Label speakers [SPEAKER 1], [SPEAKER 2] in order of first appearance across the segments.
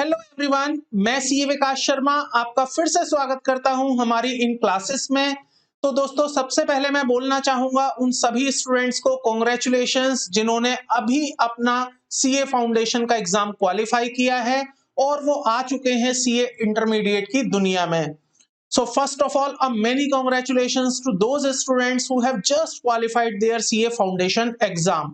[SPEAKER 1] Hello everyone, मैं CA विकास शर्मा आपका फिर से स्वागत करता हूं हमारी इन क्लासेस में। तो दोस्तों, सबसे पहले मैं बोलना चाहूंगा उन सभी स्टूडेंट्स को कांग्रेचुलेशंस जिन्होंने अभी अपना सीए फाउंडेशन का एग्जाम क्वालिफाई किया है और वो आ चुके हैं सीए इंटरमीडिएट की दुनिया में। So first of all, a many congratulations to those students who have just qualified their CA Foundation exam.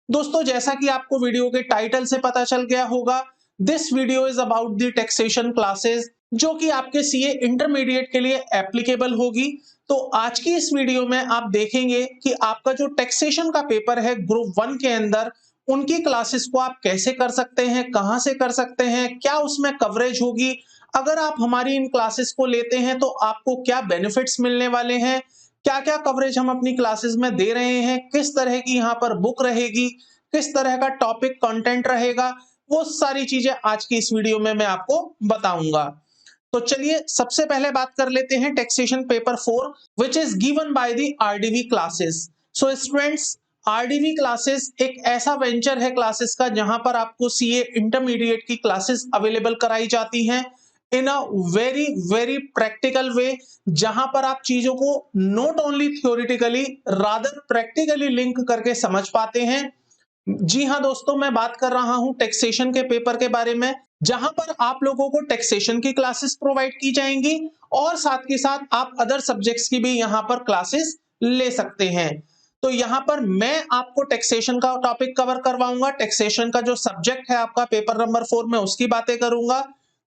[SPEAKER 1] दोस्तों, जैसा कि आपको वीडियो के टाइटल से पता चल गया होगा, this video is about the taxation classes जो कि आपके सीए इंटरमीडिएट के लिए एप्लीकेबल होगी। तो आज की इस वीडियो में आप देखेंगे कि आपका जो टैक्सेशन का पेपर है ग्रुप 1 के अंदर, उनकी क्लासेस को आप कैसे कर सकते हैं, कहां से कर सकते हैं, क्या उसमें कवरेज होगी, अगर आप हमारी इन क्लासेस को लेते हैं तो आपको क्या बेनिफिट्स मिलने वाले हैं, क्या क्या कवरेज हम अपनी क्लासेस में दे रहे हैं, किस तरह की यहाँ पर बुक रहेगी, किस तरह का टॉपिक कंटेंट रहेगा, वो सारी चीजें आज की इस वीडियो में मैं आपको बताऊंगा। तो चलिए सबसे पहले बात कर लेते हैं taxation paper 4 which is given by the RDV classes. So students, RDV classes एक ऐसा वेंचर है क्लासेस का जहां पर आपको सीए इंटरमीडिएट की क्लासेस अवेलेबल कराई जाती हैं in a very very practical way, जहां पर आप चीजों को not only theoretically rather practically link करके समझ पाते हैं। जी हां दोस्तों, मैं बात कर रहा हूं टैक्सेशन के पेपर के बारे में, जहां पर आप लोगों को टैक्सेशन की क्लासेस प्रोवाइड की जाएंगी और साथ के साथ आप अदर सब्जेक्ट्स की भी यहां पर क्लासेस ले सकते हैं। तो यहां पर मैं आपको टैक्सेशन का टॉपिक कवर करवाऊंगा। टैक्सेशन का जो सब्जेक्ट है आपका पेपर नंबर 4 में, उसकी बातें करूंगा।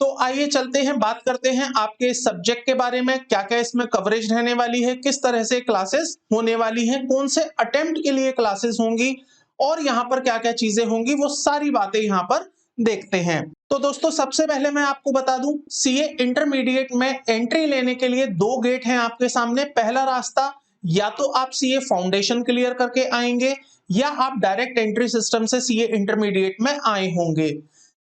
[SPEAKER 1] तो आइए चलते हैं, बात करते हैं आपके सब्जेक्ट के बारे में, क्या क्या इसमें कवरेज रहने वाली है, किस तरह से क्लासेस होने वाली हैं, कौन से अटेम्प्ट के लिए क्लासेस होंगी और यहाँ पर क्या क्या चीजें होंगी, वो सारी बातें यहाँ पर देखते हैं। तो दोस्तों, सबसे पहले मैं आपको बता दूं, सीए इंटरमीडिएट में एंट्री लेने के लिए 2 गेट हैं आपके सामने। पहला रास्ता, या तो आप सीए फाउंडेशन क्लियर करके आएंगे या आप डायरेक्ट एंट्री सिस्टम से सीए इंटरमीडिएट में आए होंगे।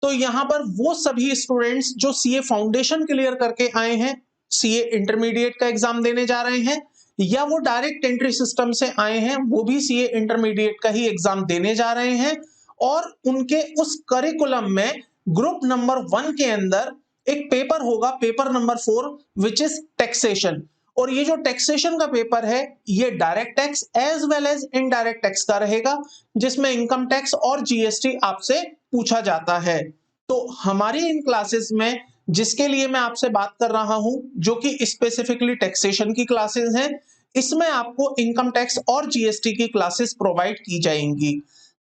[SPEAKER 1] तो यहाँ पर वो सभी स्टूडेंट्स जो सीए फाउंडेशन क्लियर करके आए हैं, सीए इंटरमीडिएट का एग्जाम देने जा रहे हैं, या वो डायरेक्ट एंट्री सिस्टम से आए हैं, वो भी सीए इंटरमीडिएट का ही एग्जाम देने जा रहे हैं और उनके उस करिकुलम में ग्रुप नंबर 1 के अंदर एक पेपर होगा, paper number 4 which is taxation. और ये जो टैक्सेशन का पेपर है, ये direct tax as well as indirect tax का रहेगा, जिसमें इनकम टैक्स और जीएसटी आपसे पूछा जाता है। तो हमारी इन क्लासेस में जिसके लिए मैं आपसे बात कर रहा हूं, जो कि स्पेसिफिकली टैक्सेशन की क्लासेस हैं, इसमें आपको इनकम टैक्स और जीएसटी की क्लासेस प्रोवाइड की जाएंगी।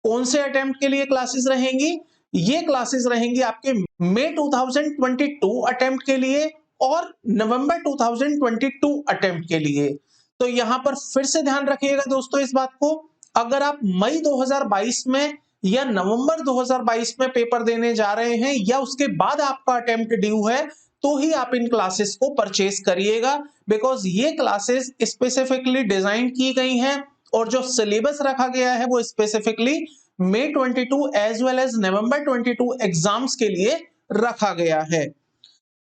[SPEAKER 1] कौन से अटेम्प्ट के लिए क्लासेस रहेंगी? ये क्लासेस रहेंगी आपके मई 2022 अटेम्प्ट के लिए और नवंबर 2022 अटेम्प्ट के लिए। तो यहां पर फिर से ध्यान रखिएगा दोस्तों इस बात को, अगर आप मई 2022 में या नवंबर 2022 में पेपर देने जा रहे हैं या उसके बाद आपका अटेम्प्ट ड्यू है, तो ही आप इन क्लासेस को परचेज करिएगा, बिकॉज ये क्लासेस स्पेसिफिकली डिजाइन की गई हैं और जो सिलेबस रखा गया है वो स्पेसिफिकली मई 22 एज वेल एज नवंबर 22 एग्जाम्स के लिए रखा गया है।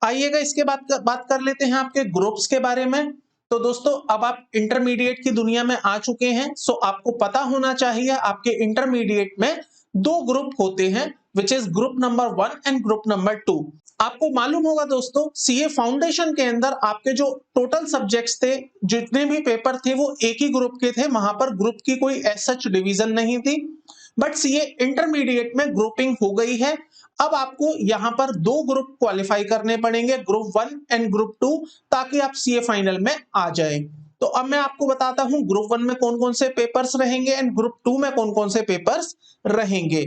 [SPEAKER 1] आइएगा इसके बाद बात कर लेते हैं आपके ग्रुप्स के बारे में। तो दोस्तों, अब आप इंटरमीडिएट की दुनिया में आ चुके हैं, सो आपको पता होना चाहिए आपके इंटरमीडिएट में 2 ग्रुप होते हैं, which is group number 1 and group number 2। आपको मालूम होगा दोस्तों, सीए फाउंडेशन के अंदर आपके जो टोटल सब्जेक्ट्स थे, जितने भी पेपर थे, वो एक ही ग्रुप के थे, वहां पर ग्रुप की कोई एज सच डिवीजन नहीं थी। बट सीए इंटरमीडिएट में ग्रुपिंग हो गई है। अब आपको यहां पर 2 ग्रुप क्वालिफाई करने पड़ेंगे, ग्रुप 1 एंड ग्रुप 2, ताकि आप सीए फाइनल में आ जाएं। तो अब मैं आपको बताता हूं ग्रुप 1 में कौन कौन से पेपर्स रहेंगे एंड ग्रुप 2 में कौन कौन से पेपर्स रहेंगे।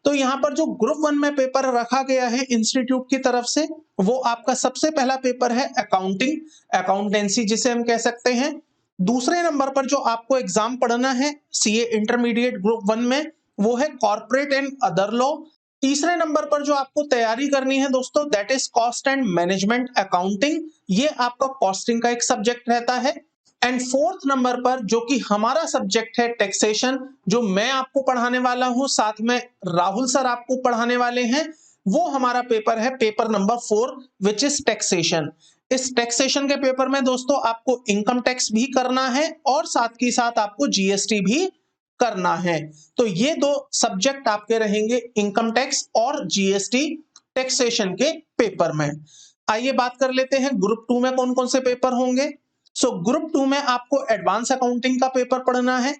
[SPEAKER 1] तो यहां पर जो ग्रुप 1 में पेपर रखा गया है इंस्टीट्यूट की तरफ से, वो आपका सबसे पहला पेपर है अकाउंटिंग, अकाउंटेंसी जिसे हम कह सकते हैं। दूसरे नंबर पर जो आपको एग्जाम पढ़ना है सीए इंटरमीडिएट ग्रुप 1 में, वो है कॉर्पोरेट एंड अदर लॉ। तीसरे नंबर पर जो आपको तैयारी करनी है दोस्तों, that is cost and management accounting, ये आपका कॉस्टिंग का एक सब्जेक्ट रहता है। एंड फोर्थ नंबर पर जो कि हमारा सब्जेक्ट है टैक्सेशन, जो मैं आपको पढ़ाने वाला हूं, साथ में राहुल सर आपको पढ़ाने वाले हैं, वो हमारा पेपर है paper number 4 which is taxation. इस टैक्सेशन के पेपर में दोस्तों आपको इनकम टैक्स भी करना है और साथ ही साथ आपको जीएसटी भी करना है। तो ये 2 सब्जेक्ट आपके रहेंगे, इनकम टैक्स और जीएसटी टैक्सेशन के पेपर में। आइए बात कर लेते हैं ग्रुप 2 में कौन कौन से पेपर होंगे। ग्रुप 2 में आपको एडवांस अकाउंटिंग का पेपर पढ़ना है,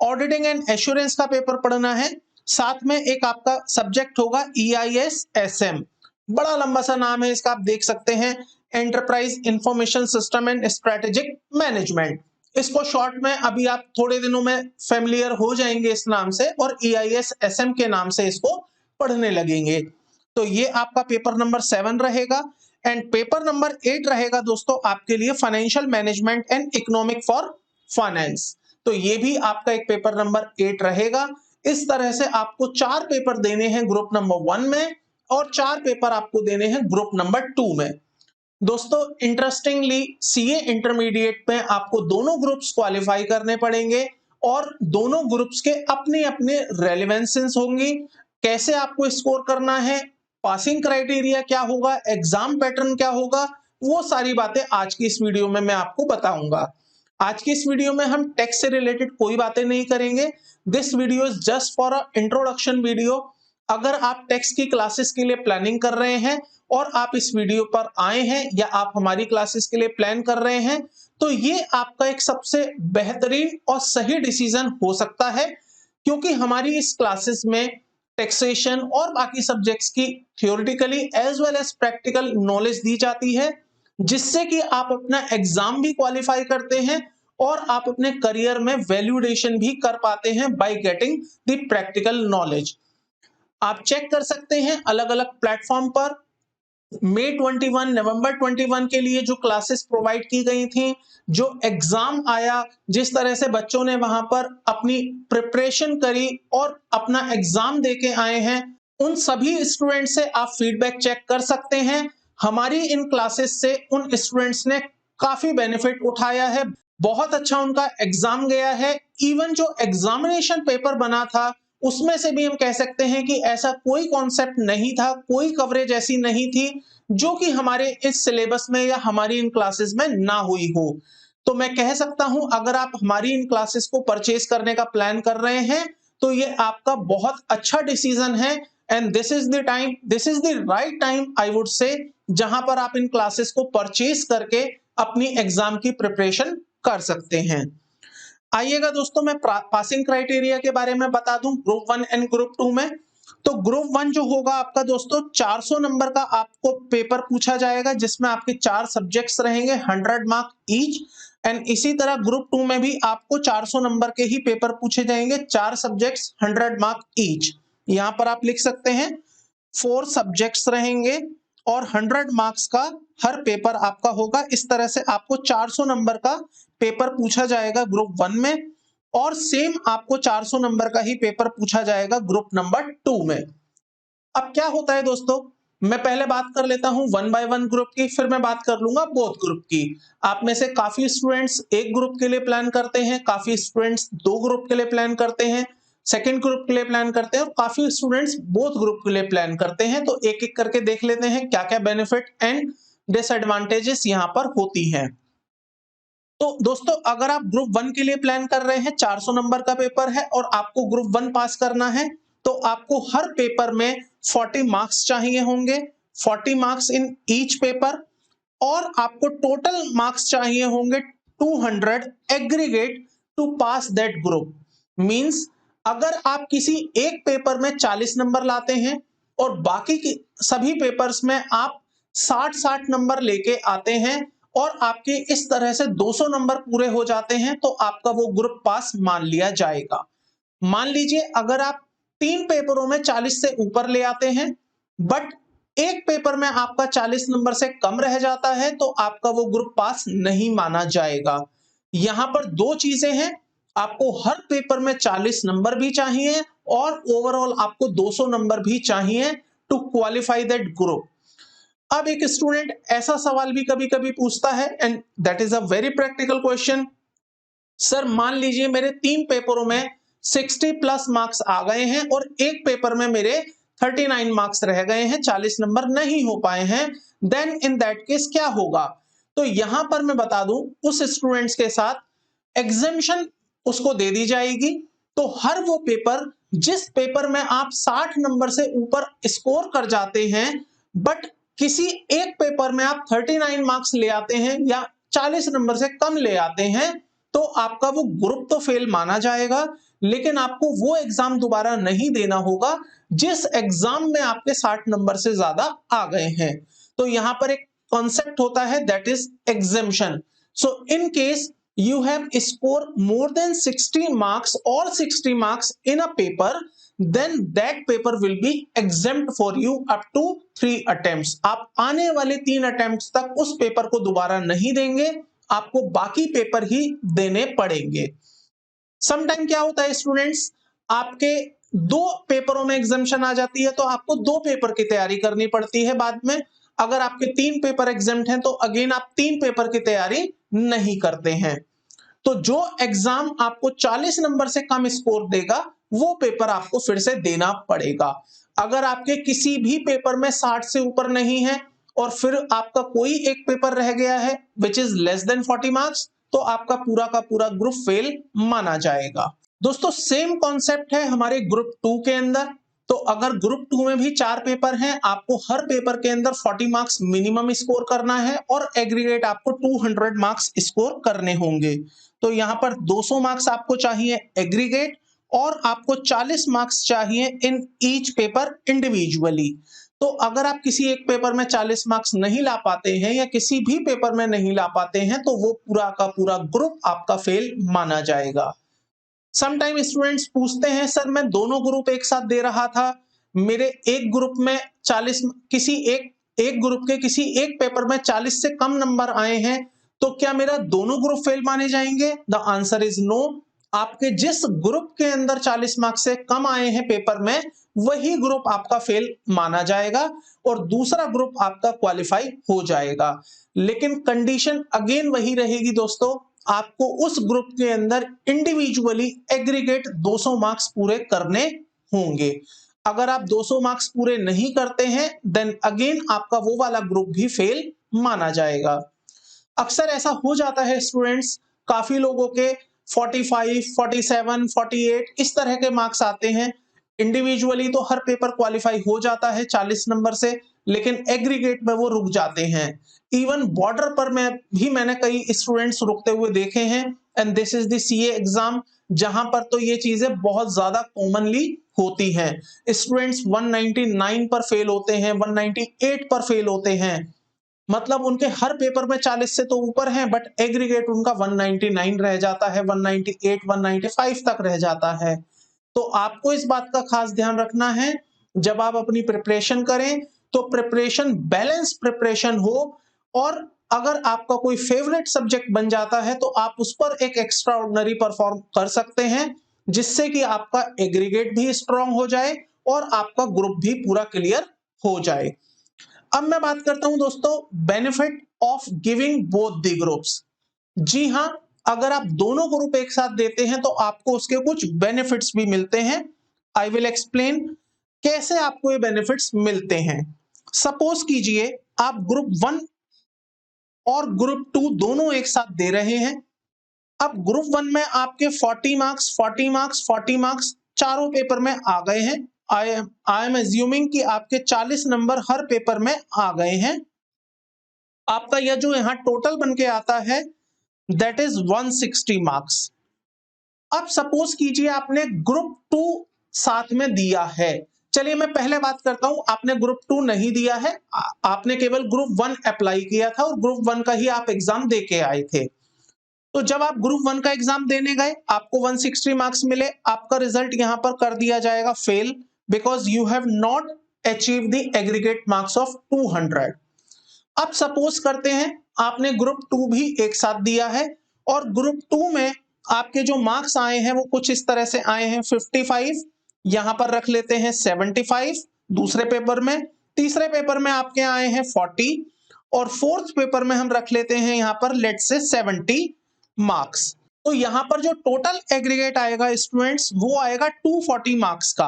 [SPEAKER 1] ऑडिटिंग एंड एश्योरेंस का पेपर पढ़ना है, साथ में एक आपका सब्जेक्ट होगा EIS-SM, बड़ा लंबा सा नाम है इसका, आप देख सकते हैं, enterprise information system and strategic management. इसको शॉर्ट में अभी आप थोड़े दिनों में फेमिलियर हो जाएंगे इस नाम से और EIS-SM के नाम से इसको पढ़ने लगेंगे। तो ये आपका पेपर नंबर 7 रहेगा। एंड पेपर नंबर 8 रहेगा दोस्तों आपके लिए financial management and economic for finance. तो ये भी आपका एक पेपर नंबर 8 रहेगा। इस तरह से आपको 4 पेपर देने हैं ग्रुप नंबर 1 में और 4 पेपर आपको देने हैं ग्रुप नंबर 2 में। दोस्तों इंटरेस्टिंगली सीए इंटरमीडिएट में आपको दोनों ग्रुप्स क्वालिफाई करने पड़ेंगे और दोनों ग्रुप्स के अपने अपने रेलेवेंसेस होंगी। कैसे आपको स्कोर करना है, पासिंग क्राइटेरिया क्या होगा, एग्जाम पैटर्न क्या होगा, वो सारी बातें आज की इस वीडियो में मैं आपको बताऊंगा। आज की इस वीडियो में हम टैक्स से रिलेटेड कोई बातें नहीं करेंगे। This video is just for a introduction video. अगर आप टैक्स की क्लासेस के लिए प्लानिंग कर रहे हैं और आप इस वीडियो पर आए हैं या आप हमारी क्लासेस के लिए प्लान कर रहे हैं, तो ये आपका एक सबसे बेहतरीन और सही डिसीजन हो सकता है, क्योंकि हमारी इस क्लासेस में टैक्सेशन और बाकी सब्जेक्ट्स की theoretically as well as practical knowledge दी जाती है, जिससे कि आप अपना एग्जाम भी क्वालिफाई करते हैं और आप अपने करियर में वैल्यूडेशन भी कर पाते हैं by getting the practical knowledge. आप चेक कर सकते हैं अलग अलग प्लेटफॉर्म पर मई 21 नवंबर 21 के लिए जो क्लासेस प्रोवाइड की गई थी, जो एग्जाम आया, जिस तरह से बच्चों ने वहां पर अपनी प्रिपरेशन करी और अपना एग्जाम देके आए हैं, उन सभी स्टूडेंट से आप फीडबैक चेक कर सकते हैं। हमारी इन क्लासेस से उन स्टूडेंट्स ने काफी बेनिफिट उठाया है, बहुत अच्छा उनका एग्जाम गया है। इवन जो एग्जामिनेशन पेपर बना था उसमें से भी हम कह सकते हैं कि ऐसा कोई कॉन्सेप्ट नहीं था, कोई कवरेज ऐसी नहीं थी जो कि हमारे इस सिलेबस में या हमारी इन क्लासेस में ना हुई हो। तो मैं कह सकता हूं अगर आप हमारी इन क्लासेस को परचेज करने का प्लान कर रहे हैं तो ये आपका बहुत अच्छा डिसीजन है। And this is the time, this is the right time I would say, जहां पर आप इन क्लासेस को परचेज करके अपनी एग्जाम की प्रिपरेशन कर सकते हैं। आइएगा दोस्तों मैं पासिंग क्राइटेरिया के बारे में बता दूं ग्रुप 1 एंड ग्रुप 2 में। तो ग्रुप 1 जो होगा आपका दोस्तों 400 नंबर का आपको पेपर पूछा जाएगा, जिसमें आपके 4 सब्जेक्ट्स रहेंगे, 100 मार्क ईच। एंड इसी तरह ग्रुप 2 में भी आपको 400 नंबर के ही पेपर पूछे जाएंगे, 4 सब्जेक्ट्स 100 मार्क ईच। यहां पर आप लिख सकते हैं 4 सब्जेक्ट्स रहेंगे और 100 मार्क्स का हर पेपर आपका होगा। इस तरह से आपको 400 नंबर का पेपर पूछा जाएगा ग्रुप 1 में और सेम आपको 400 नंबर का ही पेपर पूछा जाएगा ग्रुप नंबर 2 में। अब क्या होता है दोस्तों, मैं पहले बात कर लेता हूं 1 बाय 1 ग्रुप की, फिर मैं बात कर लूंगा बोथ ग्रुप की। आप में से काफी स्टूडेंट्स एक ग्रुप के लिए प्लान करते हैं, काफी स्टूडेंट्स 2 ग्रुप के लिए प्लान करते हैं, सेकेंड ग्रुप के लिए प्लान करते हैं और काफी स्टूडेंट्स बोथ ग्रुप के लिए प्लान करते हैं। तो एक एक करके देख लेते हैं क्या क्या बेनिफिट एंड डिसएडवांटेजेस यहां पर होती हैं। तो दोस्तों अगर आप ग्रुप 1 के लिए प्लान कर रहे हैं, 400 नंबर का पेपर है और आपको ग्रुप 1 पास करना है, तो आपको हर पेपर में 40 मार्क्स चाहिए होंगे, 40 मार्क्स इन ईच पेपर, और आपको टोटल मार्क्स चाहिए होंगे 200 aggregate to pass that group. Means अगर आप किसी एक पेपर में 40 नंबर लाते हैं और बाकी की सभी पेपर्स में आप 60-60 नंबर लेके आते हैं और आपके इस तरह से 200 नंबर पूरे हो जाते हैं, तो आपका वो ग्रुप पास मान लिया जाएगा। मान लीजिए अगर आप 3 पेपरों में 40 से ऊपर ले आते हैं बट एक पेपर में आपका 40 नंबर से कम रह जाता है, तो आपका वो ग्रुप पास नहीं माना जाएगा। यहां पर 2 चीजें हैं, आपको हर पेपर में 40 नंबर भी चाहिए और ओवरऑल आपको 200 नंबर भी चाहिए टू क्वालिफाई दैट ग्रुप। अब एक स्टूडेंट ऐसा सवाल भी कभी कभी पूछता है and that is a very practical question, sir मान लीजिए मेरे 3 पेपरों में 60 प्लस मार्क्स आ गए हैं और एक पेपर में मेरे 39 मार्क्स रह गए हैं, 40 नंबर नहीं हो पाए हैं, देन इन दैट केस क्या होगा। तो यहां पर मैं बता दूं उस स्टूडेंट्स के साथ एग्जेम्पशन उसको दे दी जाएगी। तो हर वो पेपर जिस पेपर में आप 60 नंबर से ऊपर स्कोर कर जाते हैं, बट किसी एक पेपर में आप 39 मार्क्स ले आते हैं या 40 नंबर से कम ले आते हैं तो आपका वो ग्रुप तो फेल माना जाएगा, लेकिन आपको वो एग्जाम दोबारा नहीं देना होगा जिस एग्जाम में आपके 60 नंबर से ज्यादा आ गए हैं। तो यहां पर एक कॉन्सेप्ट होता है that is exemption. So in case you have scored more than 60 marks or 60 marks in a paper, then that paper will be exempt for you up to 3 attempts। आप आने वाले 3 अटेम्प्ट्स तक उस पेपर को दोबारा नहीं देंगे, आपको बाकी पेपर ही देने पड़ेंगे। समटाइम क्या होता है स्टूडेंट्स, आपके 2 पेपरों में एग्जाम्शन आ जाती है तो आपको 2 पेपर की तैयारी करनी पड़ती है बाद में। अगर आपके 3 पेपर एग्जाम्ट हैं तो अगेन आप 3 पेपर की तैयारी नहीं करते हैं। तो जो एग्जाम आपको 40 नंबर से कम स्कोर देगा वो पेपर आपको फिर से देना पड़ेगा। अगर आपके किसी भी पेपर में 60 से ऊपर नहीं है और फिर आपका कोई एक पेपर रह गया है which is less than 40 marks, तो आपका पूरा का पूरा ग्रुप फेल माना जाएगा। दोस्तों सेम कॉन्सेप्ट है हमारे ग्रुप 2 के अंदर। तो अगर ग्रुप 2 में भी 4 पेपर हैं, आपको हर पेपर के अंदर 40 मार्क्स मिनिमम स्कोर करना है और एग्रीगेट आपको 200 मार्क्स स्कोर करने होंगे। तो यहां पर 200 मार्क्स आपको चाहिए एग्रीगेट और आपको 40 मार्क्स चाहिए इन ईच पेपर इंडिविजुअली। तो अगर आप किसी एक पेपर में 40 मार्क्स नहीं ला पाते हैं या किसी भी पेपर में नहीं ला पाते हैं तो वो पूरा का पूरा ग्रुप आपका फेल माना जाएगा। समटाइम स्टूडेंट्स पूछते हैं सर मैं दोनों ग्रुप एक साथ दे रहा था, मेरे एक ग्रुप में 40 किसी एक ग्रुप के किसी एक पेपर में 40 से कम नंबर आए हैं तो क्या मेरा दोनों ग्रुप फेल माने जाएंगे? The answer is no. आपके जिस ग्रुप के अंदर 40 मार्क्स से कम आए हैं पेपर में वही ग्रुप आपका फेल माना जाएगा और दूसरा ग्रुप आपका क्वालिफाई हो जाएगा। लेकिन कंडीशन अगेन वही रहेगी दोस्तों, आपको उस ग्रुप के अंदर इंडिविजुअली एग्रीगेट 200 मार्क्स पूरे करने होंगे। अगर आप 200 मार्क्स पूरे नहीं करते हैं देन अगेन आपका वो वाला ग्रुप भी फेल माना जाएगा। अक्सर ऐसा हो जाता है स्टूडेंट्स, काफी लोगों के 45, 47, 48 इस तरह के मार्क्स आते हैं। इंडिविजुअली तो हर पेपर क्वालिफाई हो जाता है 40 नंबर से, लेकिन एग्रीगेट में वो रुक जाते हैं। इवन बॉर्डर पर मैंने कई स्टूडेंट्स रुकते हुए देखे हैं and this is the CA exam, जहां पर तो ये चीजें बहुत ज्यादा कॉमनली होती हैं। स्टूडेंट्स 199 पर फेल होते हैं, 198 पर फेल होते हैं, मतलब उनके हर पेपर में 40 से तो ऊपर हैं बट एग्रीगेट उनका 199 रह जाता है, 198, 195 तक रह जाता है। तो आपको इस बात का खास ध्यान रखना है जब आप अपनी प्रिपरेशन करें तो प्रिपरेशन बैलेंस प्रिपरेशन हो, और अगर आपका कोई फेवरेट सब्जेक्ट बन जाता है तो आप उस पर एक एक्स्ट्रा ऑर्डिनरी परफॉर्म कर सकते हैं जिससे कि आपका एग्रीगेट भी स्ट्रांग हो जाए और आपका ग्रुप भी पूरा क्लियर हो जाए। अब मैं बात करता हूं दोस्तों benefit of giving both the groups. जी हां, अगर आप दोनों ग्रुप एक साथ देते हैं तो आपको उसके कुछ बेनिफिट्स भी मिलते हैं। आई विल एक्सप्लेन कैसे आपको ये बेनिफिट्स मिलते हैं। सपोज कीजिए आप ग्रुप 1 और ग्रुप 2 दोनों एक साथ दे रहे हैं। अब ग्रुप 1 में आपके 40 मार्क्स 40 मार्क्स 40 मार्क्स चारों पेपर में आ गए हैं। आई एम एज्यूमिंग कि आपके 40 नंबर हर पेपर में आ गए हैं। आपका यह जो यहां टोटल बन के आता है दैट इज 160 मार्क्स। अब सपोज कीजिए आपने ग्रुप 2 साथ में दिया है। चलिए मैं पहले बात करता हूं, आपने ग्रुप 2 नहीं दिया है, आपने केवल ग्रुप 1 अप्लाई किया था और ग्रुप 1 का ही आप एग्जाम दे के आए थे। तो जब आप ग्रुप 1 का एग्जाम देने गए आपको 160 मार्क्स मिले, आपका रिजल्ट यहां पर कर दिया जाएगा fail because you have not achieve the aggregate marks of 200। अब सपोज करते हैं आपने ग्रुप 2 भी एक साथ दिया है और ग्रुप 2 में आपके जो मार्क्स आए हैं वो कुछ इस तरह से आए हैं 55, यहां पर रख लेते हैं 75 दूसरे पेपर में, तीसरे पेपर में आपके आए हैं 40 और फोर्थ पेपर में हम रख लेते हैं यहां पर लेट से 70 मार्क्स। तो यहां पर जो टोटल एग्रीगेट आएगा स्टूडेंट्स वो आएगा 240 मार्क्स का।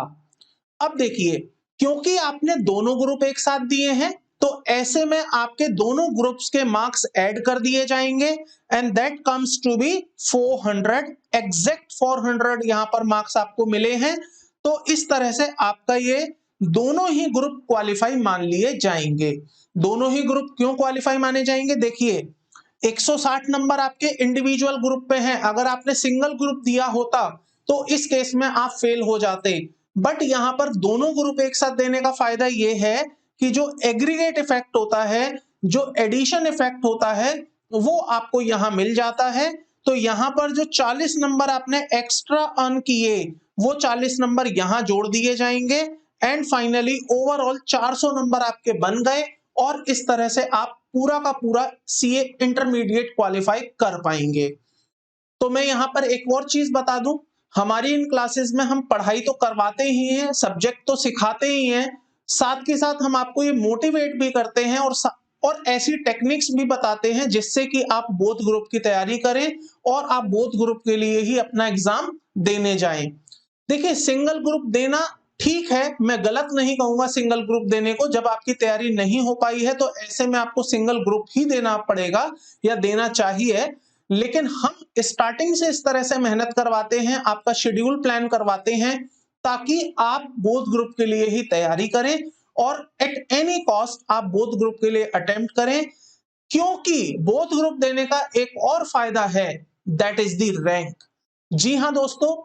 [SPEAKER 1] अब देखिए क्योंकि आपने दोनों ग्रुप एक साथ दिए हैं तो ऐसे में आपके दोनों ग्रुप्स के मार्क्स ऐड कर दिए जाएंगे and that comes to be 400, exact 400 यहां पर मार्क्स आपको मिले हैं। तो इस तरह से आपका ये दोनों ही ग्रुप क्वालिफाई मान लिए जाएंगे। दोनों ही ग्रुप क्यों क्वालिफाई माने जाएंगे? देखिए 160 नंबर आपके इंडिविजुअल ग्रुप पे हैं, अगर आपने सिंगल ग्रुप दिया होता तो इस केस में आप फेल हो जाते। बट यहां पर दोनों ग्रुप एक साथ देने का फायदा यह है कि जो एग्रीगेट इफेक्ट होता है, जो एडिशन इफेक्ट होता है, वो आपको यहां मिल जाता है। तो यहां पर जो 40 नंबर आपने एक्स्ट्रा अर्न किए वो 40 नंबर यहां जोड़ दिए जाएंगे एंड फाइनली ओवरऑल 400 नंबर आपके बन गए और इस तरह से आप पूरा का पूरा सीए इंटरमीडिएट क्वालिफाई कर पाएंगे। तो मैं यहां पर एक और चीज बता दूं, हमारी इन क्लासेस में हम पढ़ाई तो करवाते ही हैं, सब्जेक्ट तो सिखाते ही हैं, साथ के साथ हम आपको ये मोटिवेट भी करते हैं और ऐसी टेक्निक्स भी बताते हैं जिससे कि आप बोथ ग्रुप की तैयारी करें और आप बोथ ग्रुप के लिए ही अपना एग्जाम देने जाएं। देखिए सिंगल ग्रुप देना ठीक है, मैं गलत नहीं कहूंगा सिंगल ग्रुप देने को। जब आपकी तैयारी नहीं हो पाई है तो ऐसे में आपको सिंगल ग्रुप ही देना पड़ेगा या देना चाहिए। लेकिन हम स्टार्टिंग से इस तरह से मेहनत करवाते हैं, आपका शेड्यूल प्लान करवाते हैं ताकि आप बोथ ग्रुप के लिए ही तैयारी करें और एट एनी कॉस्ट आप बोथ ग्रुप के लिए अटेम्प्ट करें, क्योंकि बोथ ग्रुप देने का एक और फायदा है, दैट इज द रैंक। जी हां दोस्तों,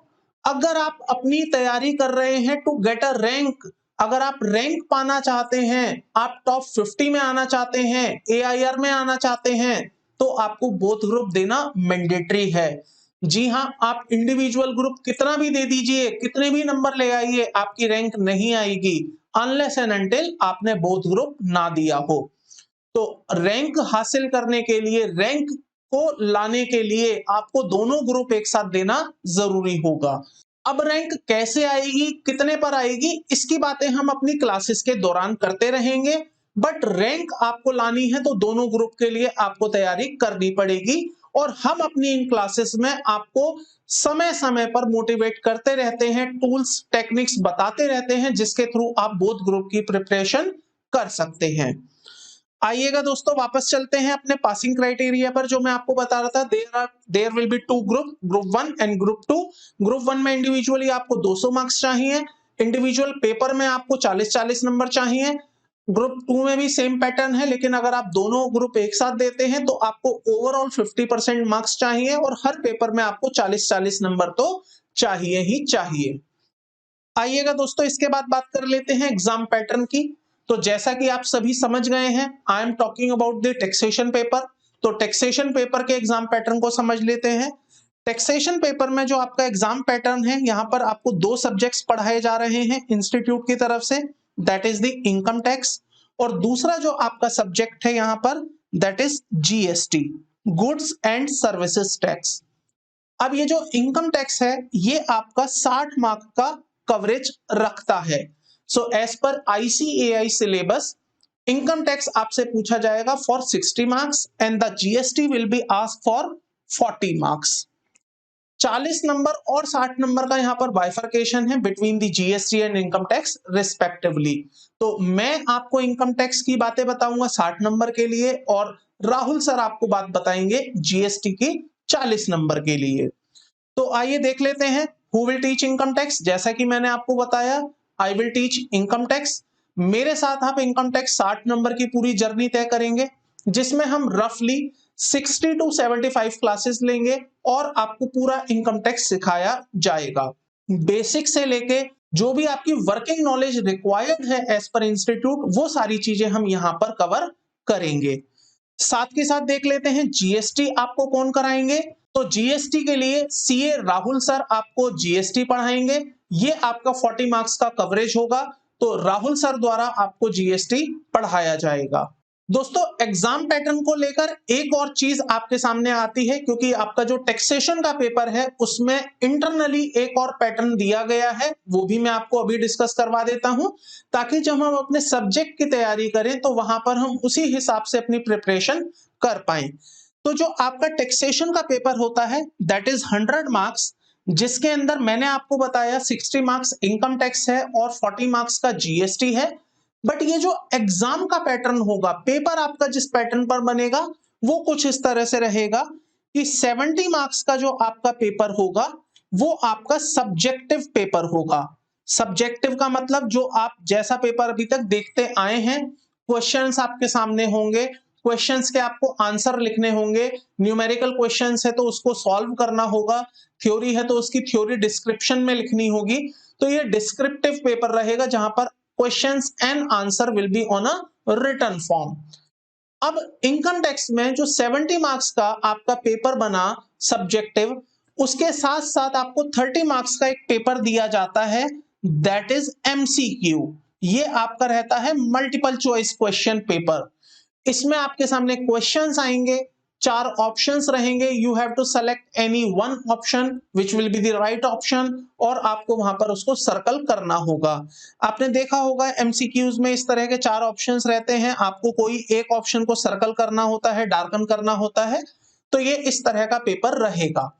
[SPEAKER 1] अगर आप अपनी तैयारी कर रहे हैं टू गेट अ रैंक, अगर आप रैंक पाना चाहते हैं, आप टॉप 50 में आना चाहते हैं, एआईआर में आना चाहते हैं, तो आपको बोथ ग्रुप देना मैंडेटरी है। जी हां, आप इंडिविजुअल ग्रुप कितना भी दे दीजिए, कितने भी नंबर ले आइए, आपकी रैंक नहीं आएगी अनलेस एंड अनटिल आपने बोथ ग्रुप ना दिया हो। तो रैंक हासिल करने के लिए, रैंक को लाने के लिए आपको दोनों ग्रुप एक साथ देना जरूरी होगा। अब रैंक कैसे आएगी, कितने पर आएगी, इसकी बातें हम अपनी क्लासेस के दौरान करते रहेंगे। बट रैंक आपको लानी है तो दोनों ग्रुप के लिए आपको तैयारी करनी पड़ेगी और हम अपनी इन क्लासेस में आपको समय समय पर मोटिवेट करते रहते हैं, टूल्स टेक्निक्स बताते रहते हैं जिसके थ्रू आप बोथ ग्रुप की प्रिपरेशन कर सकते हैं। आइएगा दोस्तों, वापस चलते हैं अपने पासिंग क्राइटेरिया पर जो मैं आपको बता रहा था। There will be two group 1 and group 2। Group 1 में इंडिविजुअली आपको 200 मार्क्स चाहिए, इंडिविजुअल पेपर में आपको 40-40 नंबर चाहिए। ग्रुप 2 में भी सेम पैटर्न है, लेकिन अगर आप दोनों ग्रुप एक साथ देते हैं तो आपको ओवरऑल 50% मार्क्स चाहिए और हर पेपर में आपको 40-40 नंबर तो चाहिए ही चाहिए। आइएगा दोस्तों, इसके बाद बात कर लेते हैं एग्जाम पैटर्न की। तो जैसा कि आप सभी समझ गए हैं, I am talking about the taxation paper. तो टैक्सेशन पेपर के एग्जाम पैटर्न को समझ लेते हैं। टैक्सेशन पेपर में जो आपका एग्जाम पैटर्न है, यहाँ पर आपको 2 सब्जेक्ट्स पढ़ाए जा रहे हैं इंस्टीट्यूट की तरफ से, that is the income tax, और दूसरा जो आपका सब्जेक्ट है यहाँ पर that is GST, goods and services tax. अब ये जो इनकम टैक्स है ये आपका 60 मार्क का कवरेज रखता है। So as per ICAI syllabus, income tax आपसे पूछा जाएगा for 60 marks and the GST will be asked for 40 marks. 40 number और 60 नंबर का यहाँ पर बाइफर्केशन है between the GST and income tax respectively. तो मैं आपको इनकम टैक्स की बातें बताऊंगा 60 नंबर के लिए और राहुल सर आपको बात बताएंगे जीएसटी की 40 नंबर के लिए। तो आइए देख लेते हैं who will teach income tax. जैसा कि मैंने आपको बताया, I will teach income tax. मेरे साथ आप इनकम टैक्स 60 नंबर की पूरी जर्नी तय करेंगे जिसमें हम रफली 60 to 75 क्लासेस लेंगे और आपको पूरा इनकम टैक्स सिखाया जाएगा, बेसिक से लेके जो भी आपकी वर्किंग नॉलेज रिक्वायर्ड है एज पर इंस्टीट्यूट, वो सारी चीजें हम यहां पर कवर करेंगे। साथ के साथ देख लेते हैं जीएसटी आपको कौन कराएंगे। तो जीएसटी के लिए सीए राहुल सर आपको जीएसटी पढ़ाएंगे। ये आपका 40 मार्क्स का कवरेज होगा, तो राहुल सर द्वारा आपको जीएसटी पढ़ाया जाएगा। दोस्तों एग्जाम पैटर्न को लेकर एक और चीज आपके सामने आती है, क्योंकि आपका जो टैक्सेशन का पेपर है उसमें इंटरनली एक और पैटर्न दिया गया है, वो भी मैं आपको अभी डिस्कस करवा देता हूं ताकि जब हम अपने सब्जेक्ट की तैयारी करें तो वहां पर हम उसी हिसाब से अपनी प्रिपरेशन कर पाए। तो जो आपका टैक्सेशन का पेपर होता है दैट इज 100 मार्क्स, जिसके अंदर मैंने आपको बताया 60 मार्क्स इनकम टैक्स है और 40 मार्क्स का जीएसटी है। बट ये जो एग्जाम का पैटर्न होगा, पेपर आपका जिस पैटर्न पर बनेगा वो कुछ इस तरह से रहेगा कि 70 मार्क्स का जो आपका पेपर होगा वो आपका सब्जेक्टिव पेपर होगा। सब्जेक्टिव का मतलब जो आप जैसा पेपर अभी तक देखते आए हैं, क्वेश्चंस आपके सामने होंगे, क्वेश्चंस के आपको आंसर लिखने होंगे, न्यूमेरिकल क्वेश्चंस है तो उसको सॉल्व करना होगा, थ्योरी है तो उसकी थ्योरी डिस्क्रिप्शन में लिखनी होगी। तो ये डिस्क्रिप्टिव पेपर रहेगा जहां पर questions and answer will be on a written form. अब इनकम टैक्स में जो 70 मार्क्स का आपका पेपर बना सब्जेक्टिव, उसके साथ साथ आपको 30 मार्क्स का एक पेपर दिया जाता है, दैट इज एमसीक्यू। ये आपका रहता है मल्टीपल चॉइस क्वेश्चन पेपर। इसमें आपके सामने क्वेश्चंस आएंगे, 4 ऑप्शंस रहेंगे, you have to select any one option which will be the right option, और आपको वहां पर उसको सर्कल करना होगा। आपने देखा होगा एमसीक्यूज में इस तरह के 4 ऑप्शंस रहते हैं, आपको कोई एक ऑप्शन को सर्कल करना होता है, डार्कन करना होता है, तो ये इस तरह का पेपर रहेगा।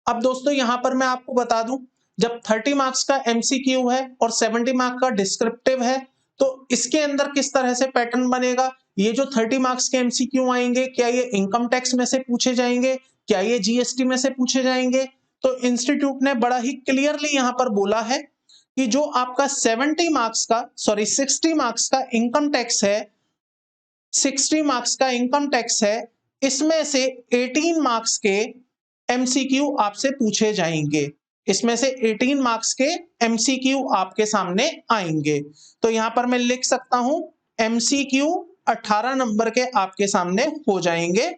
[SPEAKER 1] अब दोस्तों यहां पर मैं आपको बता दूं, जब 30 मार्क्स का एमसीक्यू है और 70 मार्क्स का डिस्क्रिप्टिव है, तो इसके अंदर किस तरह से पैटर्न बनेगा। ये जो 30 मार्क्स के एमसीक्यू आएंगे, क्या ये इनकम टैक्स में से पूछे जाएंगे, क्या ये जीएसटी में से पूछे जाएंगे। तो इंस्टीट्यूट ने बड़ा ही क्लियरली यहां पर बोला है कि जो आपका 60 मार्क्स का इनकम टैक्स है, 60 मार्क्स का इनकम टैक्स है, इसमें से 18 मार्क्स के एमसीक्यू आपसे पूछे जाएंगे। इसमें से 18 मार्क्स के एमसीक्यू आपके सामने आएंगे। तो यहां पर मैं लिख सकता हूं एमसीक्यू 18 नंबर के आपके सामने हो जाएंगे।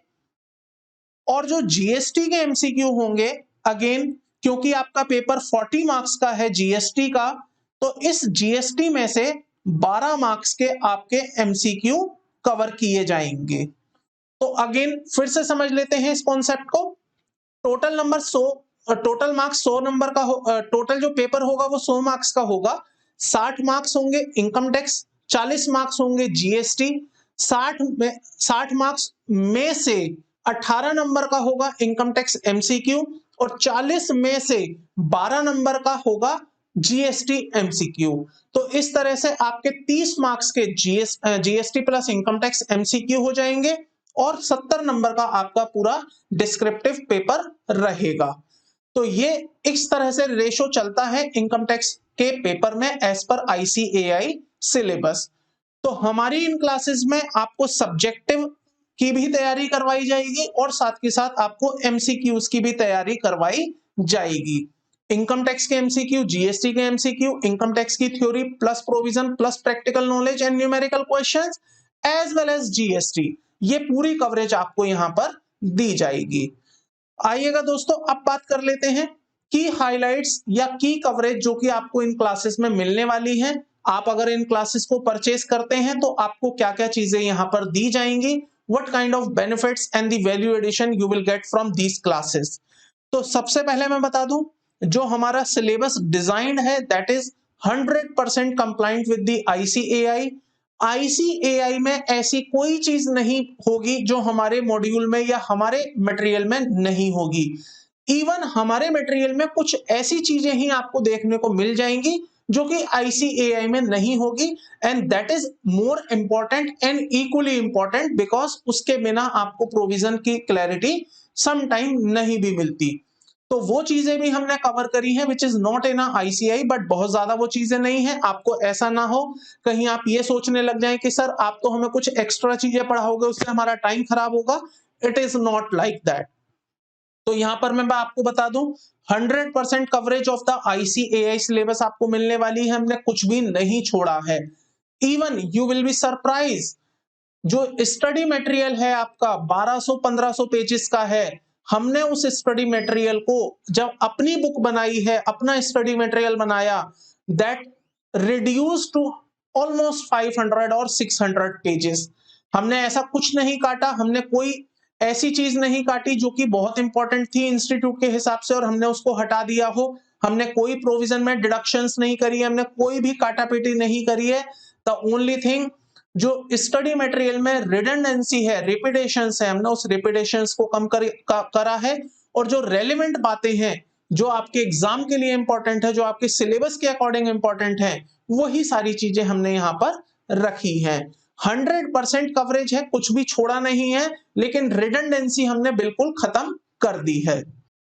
[SPEAKER 1] और जो जीएसटी के एमसीक्यू होंगे, अगेन क्योंकि आपका पेपर 40 मार्क्स का है जीएसटी का, तो इस जीएसटी में से 12 मार्क्स के आपके एमसीक्यू कवर किए जाएंगे। तो अगेन फिर से समझ लेते हैं इस कॉन्सेप्ट को। Total number 100, total marks 100 number का टोटल जो पेपर होगा वो 100 मार्क्स का होगा। 60 मार्क्स होंगे इनकम टैक्स, 40 मार्क्स होंगे जीएसटी, 60 मार्क्स में से 18 नंबर का होगा इनकम टैक्स एमसीक्यू, और 40 में से 12 नंबर का होगा जीएसटी एमसीक्यू। तो इस तरह से आपके 30 मार्क्स के GST plus income tax MCQ हो जाएंगे, और 70 नंबर का आपका पूरा डिस्क्रिप्टिव पेपर रहेगा। तो ये इस तरह से रेशो चलता है इनकम टैक्स के पेपर में एज पर आईसीएआई सिलेबस। तो हमारी इन क्लासेस में आपको सब्जेक्टिव की भी तैयारी करवाई जाएगी और साथ के साथ आपको एमसीक्यूज की भी तैयारी करवाई जाएगी। इनकम टैक्स के एमसीक्यू, जीएसटी के एमसीक्यू, इनकम टैक्स की theory plus provision plus practical knowledge and numerical questions as well as GST, ये पूरी कवरेज आपको यहां पर दी जाएगी। आइएगा दोस्तों, अब बात कर लेते हैं की हाइलाइट्स या की कवरेज जो कि आपको इन क्लासेस में मिलने वाली है। आप अगर इन क्लासेस को परचेस करते हैं तो आपको क्या क्या चीजें यहां पर दी जाएंगी, what kind of benefits and the value addition you will get from these classes. तो सबसे पहले मैं बता दूं, जो हमारा सिलेबस डिजाइंड है that is 100% compliant with the ICAI. ICAI में ऐसी कोई चीज नहीं होगी जो हमारे मॉड्यूल में या हमारे मटेरियल में नहीं होगी। इवन हमारे मटेरियल में कुछ ऐसी चीजें ही आपको देखने को मिल जाएंगी जो कि आईसीएआई में नहीं होगी, and that is more important and equally important because उसके बिना आपको प्रोविजन की क्लैरिटी सम टाइम नहीं भी मिलती। तो वो चीजें भी हमने कवर करी हैं which is not in ICI, but बहुत ज्यादा वो चीजें नहीं है। आपको ऐसा ना हो कहीं आप ये सोचने लग जाएं कि सर आप तो हमें कुछ एक्स्ट्रा चीजें पढ़ाओगे उससे हमारा टाइम खराब होगा। It is not like that. तो यहां पर मैं आपको बता दूं 100% coverage of the ICAI syllabus आपको मिलने वाली है, हमने कुछ भी नहीं छोड़ा है। Even you will be surprise, जो स्टडी मटेरियल है आपका 1200-1500 पेजेस का है, हमने उस स्टडी मटेरियल को जब अपनी बुक बनाई है, अपना स्टडी मटेरियल बनाया, दैट रिड्यूस टू ऑलमोस्ट 500 और 600 पेजेस। हमने ऐसा कुछ नहीं काटा, हमने कोई ऐसी चीज नहीं काटी जो कि बहुत इंपॉर्टेंट थी इंस्टीट्यूट के हिसाब से और हमने उसको हटा दिया हो। हमने कोई प्रोविजन में डिडक्शंस नहीं करी है, हमने कोई भी काटापीटी नहीं करी है। द ओनली थिंग जो स्टडी मटेरियल में रिडंडेंसी है, रिपीटेशंस है, हमने उस रिपीटेशंस को कम करा है, और जो रेलेवेंट बातें हैं जो आपके एग्जाम के लिए इंपॉर्टेंट है, जो आपके सिलेबस के अकॉर्डिंग इंपॉर्टेंट है, वही सारी चीजें हमने यहाँ पर रखी हैं। 100% कवरेज है, कुछ भी छोड़ा नहीं है, लेकिन रिडंडेंसी हमने बिल्कुल खत्म कर दी है।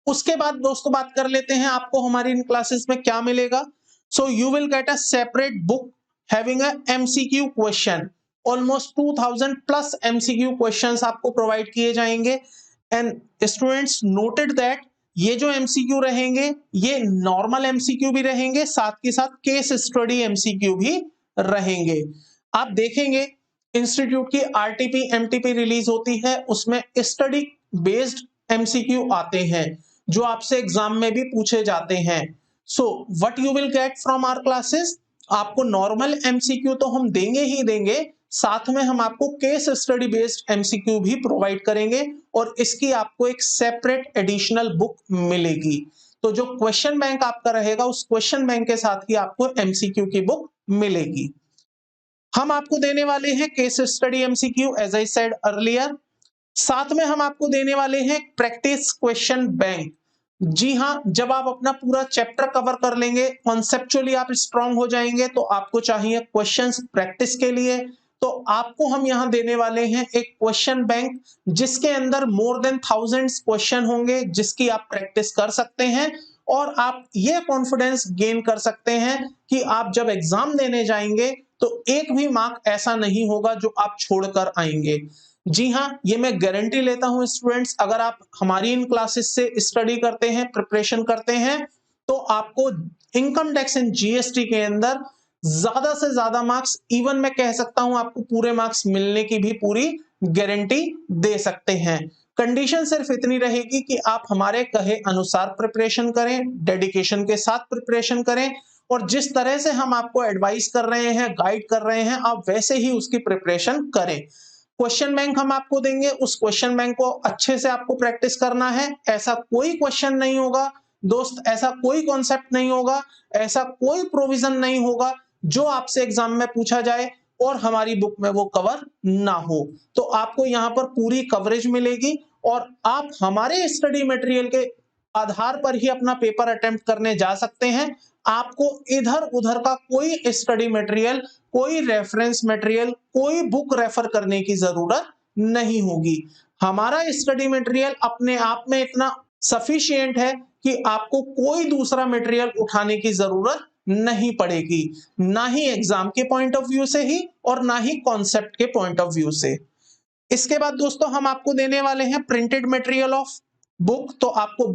[SPEAKER 1] उसके बाद दोस्तों बात कर लेते हैं आपको हमारी इन क्लासेस में क्या मिलेगा। So you will get a separate book having a MCQ question. Almost 2000 plus MCQ questions आपको प्रोवाइड किए जाएंगे। एंड स्टूडेंट्स नोटेड दैट ये जो MCQ रहेंगे ये नॉर्मल MCQ भी रहेंगे, साथ के साथ केस स्टडी MCQ भी रहेंगे। आप देखेंगे इंस्टीट्यूट की RTP MTP रिलीज होती है, उसमें स्टडी बेस्ड MCQ आते हैं जो आपसे एग्जाम में भी पूछे जाते हैं। So what you will get from our classes, आपको नॉर्मल MCQ तो हम देंगे ही देंगे, साथ में हम आपको केस स्टडी बेस्ड MCQ भी प्रोवाइड करेंगे और इसकी आपको एक सेपरेट एडिशनल बुक मिलेगी। तो जो क्वेश्चन बैंक आपका रहेगा उस क्वेश्चन बैंक के साथ ही आपको MCQ की बुक मिलेगी। हम आपको देने वाले हैं case study MCQ as I said earlier, साथ में हम आपको देने वाले हैं प्रैक्टिस क्वेश्चन बैंक। जी हाँ, जब आप अपना पूरा चैप्टर कवर कर लेंगे, कॉन्सेप्चुअली आप स्ट्रांग हो जाएंगे, तो आपको चाहिए क्वेश्चंस प्रैक्टिस के लिए, तो आपको हम यहां देने वाले हैं एक क्वेश्चन बैंक जिसके अंदर मोर देन थाउजेंड्स क्वेश्चन होंगे जिसकी आप प्रैक्टिस कर सकते हैं और आप ये कॉन्फिडेंस गेन कर सकते हैं कि आप जब एग्जाम देने जाएंगे तो एक भी मार्क ऐसा नहीं होगा जो आप छोड़कर आएंगे। जी हाँ, ये मैं गारंटी लेता हूं स्टूडेंट्स, अगर आप हमारी इन क्लासेस से स्टडी करते हैं, प्रिपरेशन करते हैं, तो आपको इनकम टैक्स एंड GST के अंदर ज्यादा से ज्यादा मार्क्स, इवन मैं कह सकता हूं आपको पूरे मार्क्स मिलने की भी पूरी गारंटी दे सकते हैं। कंडीशन सिर्फ इतनी रहेगी कि आप हमारे कहे अनुसार प्रिपरेशन करें, डेडिकेशन के साथ प्रिपरेशन करें और जिस तरह से हम आपको एडवाइस कर रहे हैं, गाइड कर रहे हैं, आप वैसे ही उसकी प्रिपरेशन करें। क्वेश्चन बैंक हम आपको देंगे, उस क्वेश्चन बैंक को अच्छे से आपको प्रैक्टिस करना है। ऐसा कोई क्वेश्चन नहीं होगा दोस्त, ऐसा कोई कॉन्सेप्ट नहीं होगा, ऐसा कोई प्रोविजन नहीं होगा जो आपसे एग्जाम में पूछा जाए और हमारी बुक में वो कवर ना हो। तो आपको यहाँ पर पूरी कवरेज मिलेगी और आप हमारे स्टडी मटेरियल के आधार पर ही अपना पेपर अटेम्प्ट करने जा सकते हैं। आपको इधर उधर का कोई स्टडी मटेरियल, कोई रेफरेंस मटेरियल, कोई बुक रेफर करने की जरूरत नहीं होगी। हमारा स्टडी मटेरियल अपने आप में इतना सफिशिएंट है कि आपको कोई दूसरा मटेरियल उठाने की जरूरत नहीं पड़ेगी, ना ही एग्जाम के पॉइंट ऑफ व्यू से ही और ना ही कॉन्सेप्ट के पॉइंट ऑफ व्यू से। इसके बाद दोस्तों हम आपको देने वाले हैं प्रिंटेड मटेरियल ऑफ बुक। तो आपको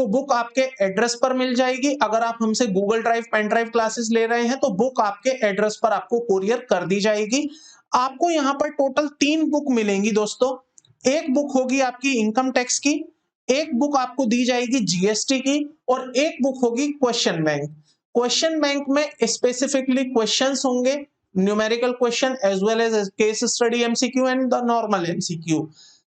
[SPEAKER 1] बुक आपके एड्रेस पर मिल जाएगी। अगर आप हमसे Google drive, pen drive classes ले रहे हैं तो बुक आपके एड्रेस पर आपको कोरियर कर दी जाएगी। आपको यहाँ पर टोटल 3 बुक मिलेंगी दोस्तों। एक बुक होगी आपकी इनकम टैक्स की, एक बुक आपको दी जाएगी GST की और एक बुक होगी क्वेश्चन बैंक। क्वेश्चन बैंक में स्पेसिफिकली क्वेश्चंस होंगे, numerical question as well as case study MCQ and the normal MCQ।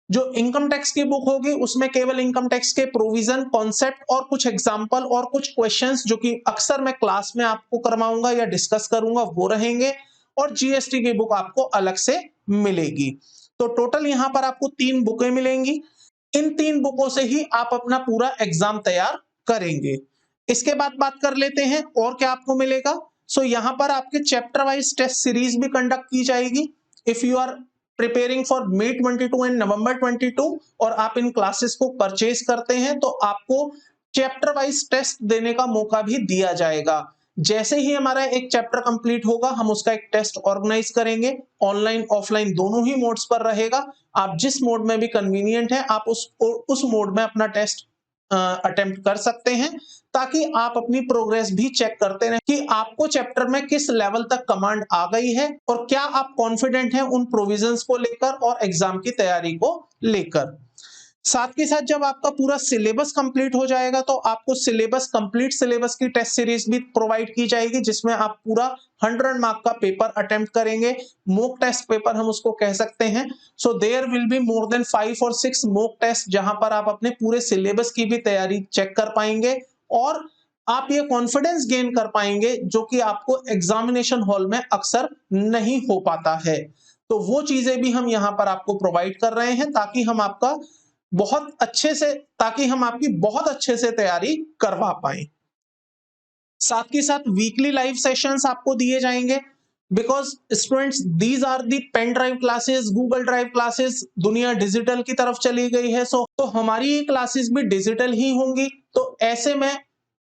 [SPEAKER 1] जो इनकम टैक्स की बुक होगी उसमें केवल इनकम टैक्स के प्रोविजन, कॉन्सेप्ट और कुछ एग्जांपल और कुछ क्वेश्चंस जो कि अक्सर मैं क्लास में आपको करवाऊंगा या डिस्कस करूंगा वो रहेंगे और GST की बुक आपको अलग से मिलेगी। तो टोटल यहां पर आपको 3 बुकें मिलेंगी। इन 3 बुकों से ही आप अपना पूरा एग्जाम तैयार करेंगे। इसके बाद बात कर लेते हैं और क्या आपको मिलेगा। सो यहाँ पर आपके चैप्टर वाइज टेस्ट सीरीज भी कंडक्ट की जाएगी। If you are preparing for May 22 and November 22 और आप इन क्लासेस को परचेज करते हैं तो आपको चैप्टर वाइज टेस्ट देने का मौका भी दिया जाएगा। जैसे ही हमारा एक चैप्टर कंप्लीट होगा हम उसका एक टेस्ट ऑर्गेनाइज करेंगे, ऑनलाइन ऑफलाइन दोनों ही मोड्स पर रहेगा। आप जिस मोड में भी कन्वीनियंट है आप उस मोड में अपना टेस्ट अटेम्प्ट कर सकते हैं ताकि आप अपनी प्रोग्रेस भी चेक करते रहें कि आपको चैप्टर में किस लेवल तक कमांड आ गई है और क्या आप कॉन्फिडेंट हैं उन प्रोविजंस को लेकर और एग्जाम की तैयारी को लेकर। साथ के साथ जब आपका पूरा सिलेबस कंप्लीट हो जाएगा तो आपको कंप्लीट सिलेबस की टेस्ट सीरीज भी प्रोवाइड की जाएगी जिसमें आप पूरा 100 मार्क का पेपर अटेम्प्ट करेंगे। मॉक टेस्ट पेपर हम उसको कह सकते हैं। So there will be more than 5 और 6 मॉक टेस्ट जहां पर आप अपने पूरे सिलेबस की भी तैयारी चेक कर पाएंगे और आप ये कॉन्फिडेंस गेन कर पाएंगे जो कि आपको एग्जामिनेशन हॉल में अक्सर नहीं हो पाता है। तो वो चीजें भी हम यहाँ पर आपको प्रोवाइड कर रहे हैं ताकि हम आपकी बहुत अच्छे से तैयारी करवा पाए। साथ के साथ वीकली लाइव सेशंस आपको दिए जाएंगे because students these are the pen drive classes, Google drive classes, दुनिया डिजिटल की तरफ चली गई है। तो हमारी क्लासेस भी डिजिटल ही होंगी। तो ऐसे में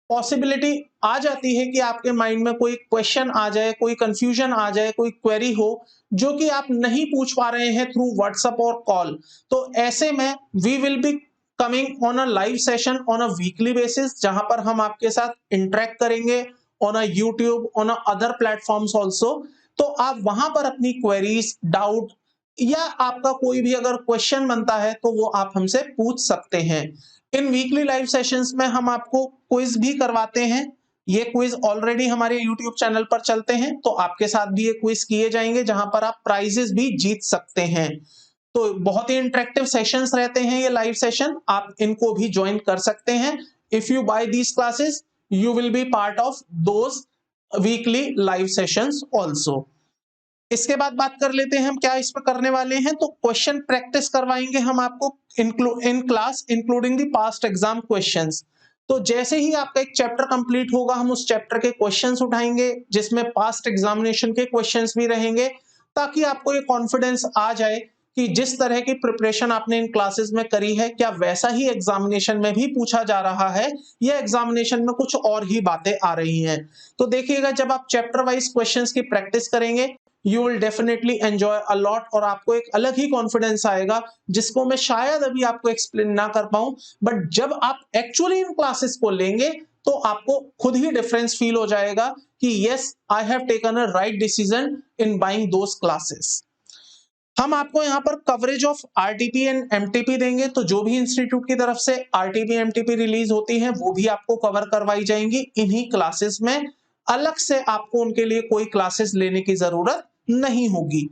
[SPEAKER 1] पॉसिबिलिटी आ जाती है कि आपके माइंड में कोई क्वेश्चन आ जाए, कोई कंफ्यूजन आ जाए, कोई क्वेरी हो जो कि आप नहीं पूछ पा रहे हैं थ्रू व्हाट्सएप और कॉल। तो ऐसे में we will be coming on a live session on a weekly basis, जहां पर हम आपके साथ इंटरेक्ट करेंगे on a YouTube, on a other platforms also. तो आप वहां पर अपनी क्वेरीज, डाउट या आपका कोई भी अगर क्वेश्चन बनता है तो वो आप हमसे पूछ सकते हैं। इन वीकली लाइव सेशंस में हम आपको क्विज भी करवाते हैं। ये क्विज ऑलरेडी हमारे यूट्यूब चैनल पर चलते हैं, तो आपके साथ भी ये क्विज किए जाएंगे जहां पर आप प्राइजेस भी जीत सकते हैं। तो बहुत ही इंटरेक्टिव सेशंस रहते हैं ये लाइव सेशन, आप इनको भी ज्वाइन कर सकते हैं। If you buy these classes you will be part of those weekly live sessions also. इसके बाद बात कर लेते हैं हम क्या इसमें करने वाले हैं। तो क्वेश्चन प्रैक्टिस करवाएंगे हम आपको in class, including the past exam questions. तो जैसे ही आपका एक चैप्टर कंप्लीट होगा हम उस चैप्टर के क्वेश्चंस उठाएंगे जिसमें पास्ट एग्जामिनेशन के क्वेश्चंस भी रहेंगे, ताकि आपको ये कॉन्फिडेंस आ जाए कि जिस तरह की प्रिपरेशन आपने इन क्लासेस में करी है क्या वैसा ही एग्जामिनेशन में भी पूछा जा रहा है या एग्जामिनेशन में कुछ और ही बातें आ रही हैं। तो देखिएगा, जब आप चैप्टर वाइज क्वेश्चंस की प्रैक्टिस करेंगे you will definitely enjoy a lot, और आपको एक अलग ही कॉन्फिडेंस आएगा जिसको मैं शायद अभी आपको एक्सप्लेन ना कर पाऊं, बट जब आप एक्चुअली इन क्लासेस को लेंगे तो आपको खुद ही डिफरेंस फील हो जाएगा कि yes I have taken a right decision in buying those classes. हम आपको यहाँ पर coverage of RTP and MTP देंगे, तो जो भी इंस्टीट्यूट की तरफ से आरटीपी एमटीपी रिलीज होती है वो भी आपको कवर करवाई जाएंगी इन्हीं क्लासेस में। अलग से आपको उनके लिए कोई क्लासेस लेने की जरूरत नहीं होगी।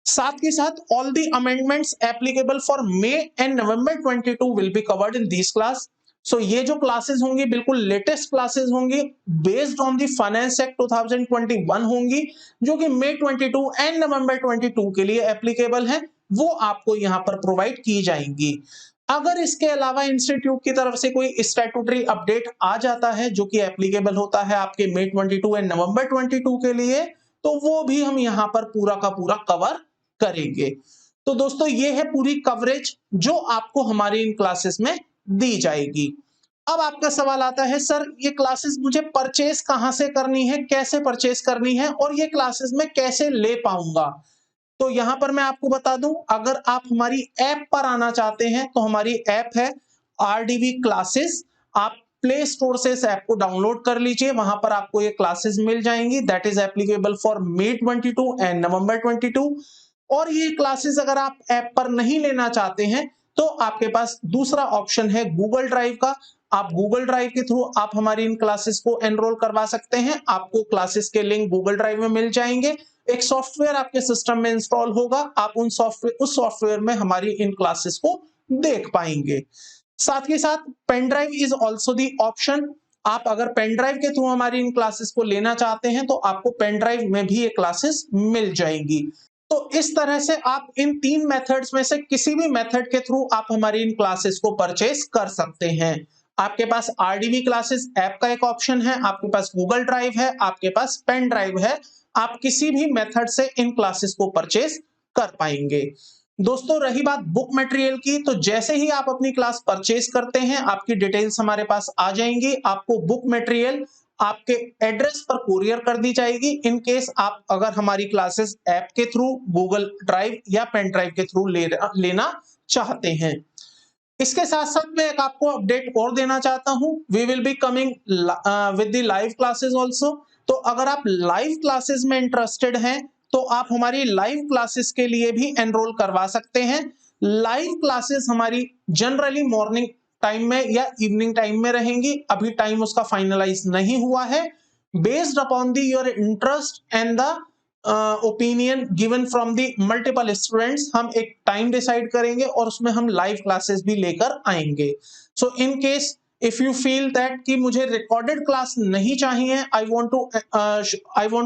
[SPEAKER 1] साथ ही साथ all the amendments applicable for May and November 22 will be covered in this class. So ये जो क्लासेस होंगी बिल्कुल लेटेस्ट क्लासेस होंगी, based on the finance act 2021 होंगी, जो कि मई 22 एंड नवंबर 22 के लिए एप्लीकेबल है, वो आपको यहाँ पर प्रोवाइड की जाएंगी। अगर इसके अलावा इंस्टीट्यूट की तरफ से कोई स्टैट्यूटरी अपडेट आ जाता है जो कि एप्लीकेबल होता है आपके मई 22 एंड नवंबर 22 के लिए, तो वो भी हम यहाँ पर पूरा का पूरा कवर करेंगे। तो दोस्तों ये है पूरी कवरेज जो आपको हमारी इन क्लासेस में दी जाएगी। अब आपका सवाल आता है सर ये क्लासेस मुझे परचेज कहां से करनी है, कैसे परचेज करनी है और ये क्लासेस मैं कैसे ले पाऊंगा। तो यहां पर मैं आपको बता दूं, अगर आप हमारी ऐप पर आना चाहते हैं तो हमारी ऐप है आरडीवी क्लासेस। आप प्ले स्टोर से इस ऐप को डाउनलोड कर लीजिए, वहां पर आपको ये क्लासेस मिल जाएंगी। That is applicable for May 22 and November 22। और ये क्लासेस अगर आप ऐप पर नहीं लेना चाहते हैं तो आपके पास दूसरा ऑप्शन है गूगल ड्राइव का। आप गूगल ड्राइव के थ्रू आप हमारी इन क्लासेस को एनरोल करवा सकते हैं। आपको क्लासेस के लिंक गूगल ड्राइव में मिल जाएंगे। एक सॉफ्टवेयर आपके सिस्टम में इंस्टॉल होगा, आप उस सॉफ्टवेयर में हमारी इन क्लासेस को देख पाएंगे। साथ ही साथ pen drive is also the option. आप अगर पेन ड्राइव के थ्रू हमारी इन क्लासेस को लेना चाहते हैं तो आपको पेन ड्राइव में भी ये क्लासेस मिल जाएंगी। तो इस तरह से आप इन तीन मेथड्स में से किसी भी मेथड के थ्रू आप हमारी इन क्लासेस को परचेज कर सकते हैं। आपके पास आरडीवी क्लासेस ऐप का एक ऑप्शन है, आपके पास गूगल ड्राइव है, आपके पास पेन ड्राइव है। आप किसी भी मेथड से इन क्लासेस को परचेज कर पाएंगे। दोस्तों रही बात बुक मटेरियल की, तो जैसे ही आप अपनी क्लास परचेज करते हैं आपकी डिटेल्स हमारे पास आ जाएंगी। आपको बुक मटेरियल आपके एड्रेस पर कुरियर कर दी जाएगी इन केस आप अगर हमारी क्लासेस ऐप के थ्रू, गूगल ड्राइव या पेन ड्राइव के थ्रू लेना चाहते हैं। इसके साथ साथ मैं एक आपको अपडेट और देना चाहता हूं, we will be coming with the live classes also. तो अगर आप लाइव क्लासेस में इंटरेस्टेड हैं तो आप हमारी लाइव क्लासेस के लिए भी एनरोल करवा सकते हैं। लाइव क्लासेस हमारी जनरली मॉर्निंग टाइम में या इवनिंग टाइम में रहेंगी, अभी टाइम उसका फाइनलाइज नहीं हुआ है। Based upon the your interest and the opinion given from the multiple students हम एक टाइम डिसाइड करेंगे और उसमें हम लाइव क्लासेस भी लेकर आएंगे। So in case if you feel that कि मुझे रिकॉर्डेड क्लास नहीं चाहिए, I want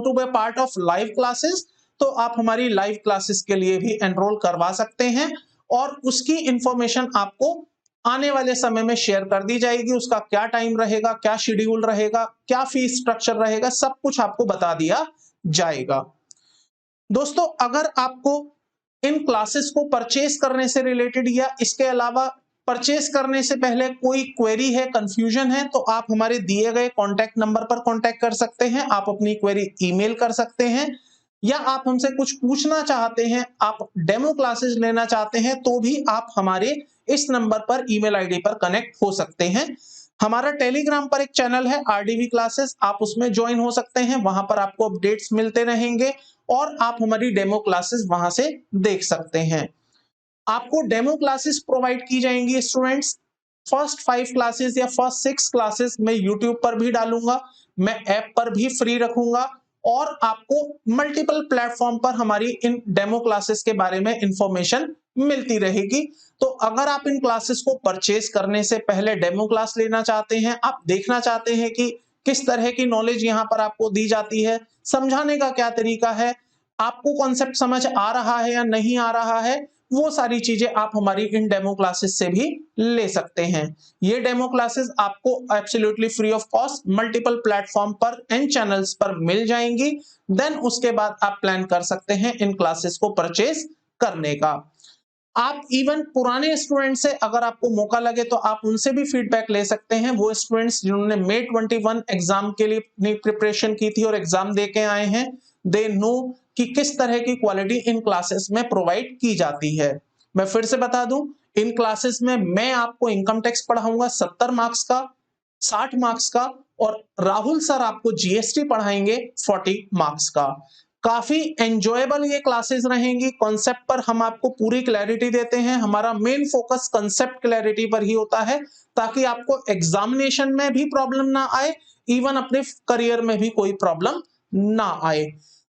[SPEAKER 1] to be part of live classes, तो आप हमारी लाइव क्लासेस के लिए भी एनरोल करवा सकते हैं और उसकी इंफॉर्मेशन आपको आने वाले समय में शेयर कर दी जाएगी। उसका क्या टाइम रहेगा, क्या शेड्यूल रहेगा, क्या फीस स्ट्रक्चर रहेगा, सब कुछ आपको बता दिया जाएगा। दोस्तों अगर आपको इन क्लासेस को परचेज करने से रिलेटेड या इसके अलावा परचेस करने से पहले कोई क्वेरी है, कंफ्यूजन है, तो आप हमारे दिए गए कॉन्टैक्ट नंबर पर कॉन्टैक्ट कर सकते हैं। आप अपनी क्वेरी ईमेल कर सकते हैं, या आप हमसे कुछ पूछना चाहते हैं, आप डेमो क्लासेस लेना चाहते हैं, तो भी आप हमारे इस नंबर पर ईमेल आईडी पर कनेक्ट हो सकते हैं। हमारा टेलीग्राम पर एक चैनल है आरडीवी क्लासेस, आप उसमें ज्वाइन हो सकते हैं। वहां पर आपको अपडेट्स मिलते रहेंगे और आप हमारी डेमो क्लासेस वहां से देख सकते हैं। आपको डेमो क्लासेस प्रोवाइड की जाएंगी स्टूडेंट्स। फर्स्ट 5 क्लासेस या फर्स्ट 6 क्लासेस मैं यूट्यूब पर भी डालूंगा, मैं ऐप पर भी फ्री रखूंगा, और आपको मल्टीपल प्लेटफॉर्म पर हमारी इन डेमो क्लासेस के बारे में इंफॉर्मेशन मिलती रहेगी। तो अगर आप इन क्लासेस को परचेज करने से पहले डेमो क्लास लेना चाहते हैं, आप देखना चाहते हैं कि किस तरह की नॉलेज यहाँ पर आपको दी जाती है, समझाने का क्या तरीका है, आपको कॉन्सेप्ट समझ आ रहा है या नहीं आ रहा है, वो सारी चीजें आप हमारी इन डेमो क्लासेस से भी ले सकते हैं। ये डेमो क्लासेस आपको absolutely free of cost multiple platform पर एंड चैनल्स पर मिल जाएंगी। देन उसके बाद आप प्लान कर सकते हैं इन क्लासेस को परचेज करने का। आप इवन पुराने स्टूडेंट से अगर आपको मौका लगे तो आप उनसे भी फीडबैक ले सकते हैं। वो स्टूडेंट्स जिन्होंने May 21 एग्जाम के लिए अपनी प्रिपरेशन की थी और एग्जाम दे के आए हैं, दे नो कि किस तरह की क्वालिटी इन क्लासेस में प्रोवाइड की जाती है। मैं फिर से बता दूं, इन क्लासेस में मैं आपको इनकम टैक्स पढ़ाऊंगा 70 मार्क्स का, 60 मार्क्स का, और राहुल सर आपको जीएसटी पढ़ाएंगे 40 मार्क्स का। काफी एंजॉयबल ये क्लासेस रहेंगी। कॉन्सेप्ट पर हम आपको पूरी क्लैरिटी देते हैं। हमारा मेन फोकस कॉन्सेप्ट क्लैरिटी पर ही होता है, ताकि आपको एग्जामिनेशन में भी प्रॉब्लम ना आए, इवन अपने करियर में भी कोई प्रॉब्लम ना आए।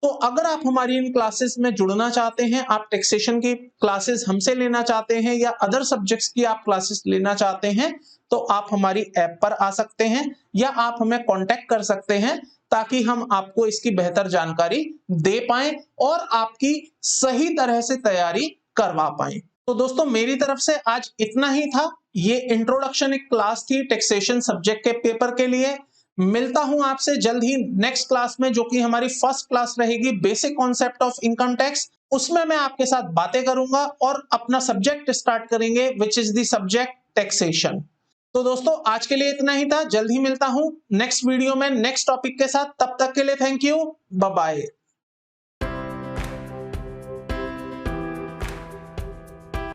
[SPEAKER 1] तो अगर आप हमारी इन क्लासेस में जुड़ना चाहते हैं, आप टैक्सेशन की क्लासेस हमसे लेना चाहते हैं या अदर सब्जेक्ट्स की आप क्लासेस लेना चाहते हैं, तो आप हमारी ऐप पर आ सकते हैं या आप हमें कांटेक्ट कर सकते हैं, ताकि हम आपको इसकी बेहतर जानकारी दे पाएं और आपकी सही तरह से तैयारी करवा पाएं। तो दोस्तों, मेरी तरफ से आज इतना ही था। ये इंट्रोडक्शन एक क्लास थी टैक्सेशन सब्जेक्ट के पेपर के लिए। मिलता हूं आपसे जल्द ही नेक्स्ट क्लास में, जो कि हमारी फर्स्ट क्लास रहेगी, basic concept of income tax. उसमें मैं आपके साथ बातें करूंगा और अपना सब्जेक्ट स्टार्ट करेंगे, which is the subject taxation. तो दोस्तों, आज के लिए इतना ही था। जल्द ही मिलता हूं नेक्स्ट वीडियो में नेक्स्ट टॉपिक के साथ। तब तक के लिए थैंक यू, बाय बाय।